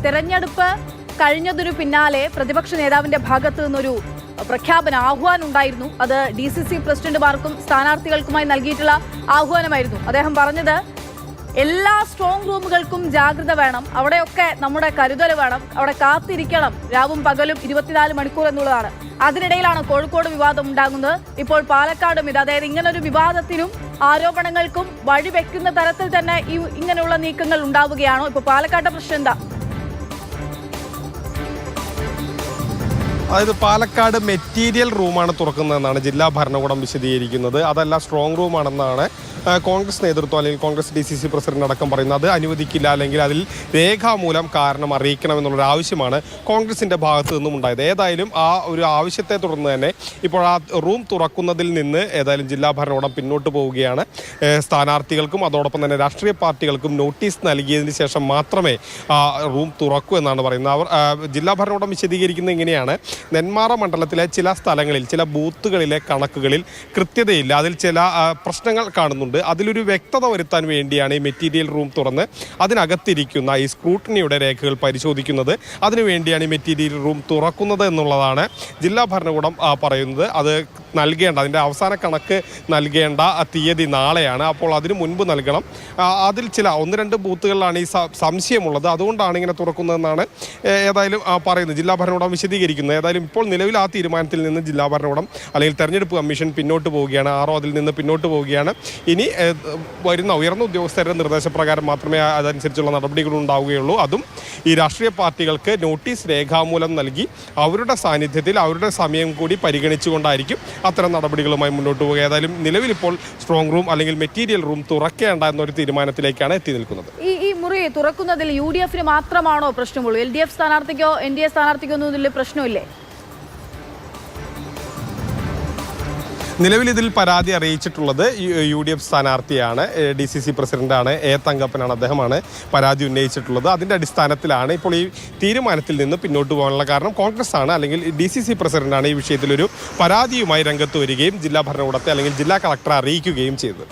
തെരഞ്ഞെടുപ്പ് കഴിഞ്ഞതിനു പിന്നാലെ പ്രതിപക്ഷ നേതാവിന്റെ ഭാഗത്തു നിന്നൊരു പ്രഖ്യാപന ആഹ്വാനം ഉണ്ടായിരുന്നു. അത് DCC പ്രസിഡന്റുമാർക്കും സ്ഥാനാർത്ഥികൾക്കുമായി നൽകിയിട്ടുള്ള ആഹ്വാനമായിരുന്നു. അദ്ദേഹം പറഞ്ഞത് എല്ലാ സ്ട്രോങ് റൂമുകൾക്കും ജാഗ്രത വേണം, അവിടെയൊക്കെ നമ്മുടെ കരുതൽ വേണം, അവിടെ കാത്തിരിക്കണം രാവും പകലും 24 മണിക്കൂർ എന്നുള്ളതാണ്. അതിനിടയിലാണ് കോഴിക്കോട് വിവാദം ഉണ്ടാകുന്നത്. ഇപ്പോൾ പാലക്കാടും ഇത്, അതായത് ഇങ്ങനൊരു വിവാദത്തിനും ആരോപണങ്ങൾക്കും വഴിവെക്കുന്ന തരത്തിൽ തന്നെ ഇങ്ങനെയുള്ള നീക്കങ്ങൾ ഉണ്ടാവുകയാണോ? ഇപ്പോൾ പാലക്കാട്ടെ പ്രശ്നം എന്താ? അതായത് പാലക്കാട് മെറ്റീരിയൽ റൂമാണ് തുറക്കുന്നതെന്നാണ് ജില്ലാ ഭരണകൂടം വിശദീകരിക്കുന്നത്. അതല്ല, സ്ട്രോങ് റൂമാണെന്നാണ് കോൺഗ്രസ് നേതൃത്വം അല്ലെങ്കിൽ കോൺഗ്രസ് DCC പ്രസിഡന്റ് അടക്കം പറയുന്നത്. അത് അനുവദിക്കില്ല, അല്ലെങ്കിൽ അതിൽ രേഖാമൂലം കാരണം അറിയിക്കണമെന്നുള്ളൊരു ആവശ്യമാണ് കോൺഗ്രസിൻ്റെ ഭാഗത്തു നിന്നും ഉണ്ടായത്. ഏതായാലും ആ ഒരു ആവശ്യത്തെ തുടർന്ന് തന്നെ ഇപ്പോൾ ആ റൂം തുറക്കുന്നതിൽ നിന്ന് ഏതായാലും ജില്ലാ ഭരണകൂടം പിന്നോട്ട് പോവുകയാണ്. സ്ഥാനാർത്ഥികൾക്കും അതോടൊപ്പം തന്നെ രാഷ്ട്രീയ പാർട്ടികൾക്കും നോട്ടീസ് നൽകിയതിന് ശേഷം മാത്രമേ റൂം തുറക്കൂ എന്നാണ് പറയുന്നത്. അവർ ജില്ലാ ഭരണകൂടം വിശദീകരിക്കുന്നത് ഇങ്ങനെയാണ്: നെന്മാറ മണ്ഡലത്തിലെ ചില സ്ഥലങ്ങളിൽ, ചില ബൂത്തുകളിലെ കണക്കുകളിൽ കൃത്യതയില്ല, അതിൽ ചില പ്രശ്നങ്ങൾ കാണുന്നുണ്ട്. അതിലൊരു വ്യക്തത വരുത്താൻ വേണ്ടിയാണ് ഈ മെറ്റീരിയൽ റൂം തുറന്ന് അതിനകത്തിരിക്കുന്ന ഈ സ്ക്രൂട്ടണിയുടെ രേഖകൾ പരിശോധിക്കുന്നത്. അതിനുവേണ്ടിയാണ് ഈ മെറ്റീരിയൽ റൂം തുറക്കുന്നത് എന്നുള്ളതാണ് ജില്ലാ ഭരണകൂടം പറയുന്നത്. അത് അതിൻ്റെ അവസാന കണക്ക് നൽകേണ്ട തീയതി നാളെയാണ്. അപ്പോൾ അതിനു മുൻപ് നൽകണം. അതിൽ ചില 1-2 ബൂത്തുകളിലാണ് ഈ സംശയമുള്ളത്. അതുകൊണ്ടാണ് ഇങ്ങനെ തുറക്കുന്നതെന്നാണ് ഏതായാലും പറയുന്നത്, ജില്ലാ ഭരണകൂടം വിശദീകരിക്കുന്നത്. ഏതായാലും ഇപ്പോൾ നിലവിൽ ആ തീരുമാനത്തിൽ നിന്ന് ജില്ലാ ഭരണകൂടം അല്ലെങ്കിൽ തെരഞ്ഞെടുപ്പ് കമ്മീഷൻ പിന്നോട്ട് പോവുകയാണ്. അതിൽ നിന്ന് പിന്നോട്ട് പോവുകയാണ്. ഇനി വരുന്ന ഉയർന്ന ഉദ്യോഗസ്ഥരുടെ നിർദ്ദേശപ്രകാരം മാത്രമേ അതനുസരിച്ചുള്ള നടപടികൾ ഉണ്ടാവുകയുള്ളൂ. അതും ഈ രാഷ്ട്രീയ പാർട്ടികൾക്ക് നോട്ടീസ് രേഖാമൂലം നൽകി അവരുടെ സാന്നിധ്യത്തിൽ അവരുടെ സമയം കൂടി പരിഗണിച്ചുകൊണ്ടായിരിക്കും അത്തരം നടപടികളുമായി മുന്നോട്ട് പോകുക. ഏതായാലും നിലവിൽ ഇപ്പോൾ സ്ട്രോങ് റൂം അല്ലെങ്കിൽ മെറ്റീരിയൽ റൂം തുറക്കേണ്ട എന്നൊരു തീരുമാനത്തിലേക്കാണ് എത്തി നിൽക്കുന്നത്. ഈ മുറി തുറക്കുന്നതിൽ UDF മാത്രമാണോ പ്രശ്നമുള്ളൂ? LDF സ്ഥാനാർത്ഥിക്കോ NDA സ്ഥാനാർത്ഥിക്കോ ഒന്നും ഇതിൽ പ്രശ്നമില്ലേ? നിലവിൽ ഇതിൽ പരാതി അറിയിച്ചിട്ടുള്ളത് UDF സ്ഥാനാർത്ഥിയാണ്, DCC പ്രസിഡന്റാണ്, തങ്കപ്പനാണ്. അദ്ദേഹമാണ് പരാതി ഉന്നയിച്ചിട്ടുള്ളത്. അതിൻ്റെ അടിസ്ഥാനത്തിലാണ് ഇപ്പോൾ ഈ തീരുമാനത്തിൽ നിന്ന് പിന്നോട്ട് പോകാനുള്ള കാരണം. കോൺഗ്രസ് ആണ്, അല്ലെങ്കിൽ DCC പ്രസിഡന്റാണ് ഈ വിഷയത്തിലൊരു പരാതിയുമായി രംഗത്ത് വരികയും ജില്ലാ ഭരണകൂടത്തെ അല്ലെങ്കിൽ ജില്ലാ കളക്ടറെ അറിയിക്കുകയും ചെയ്തത്.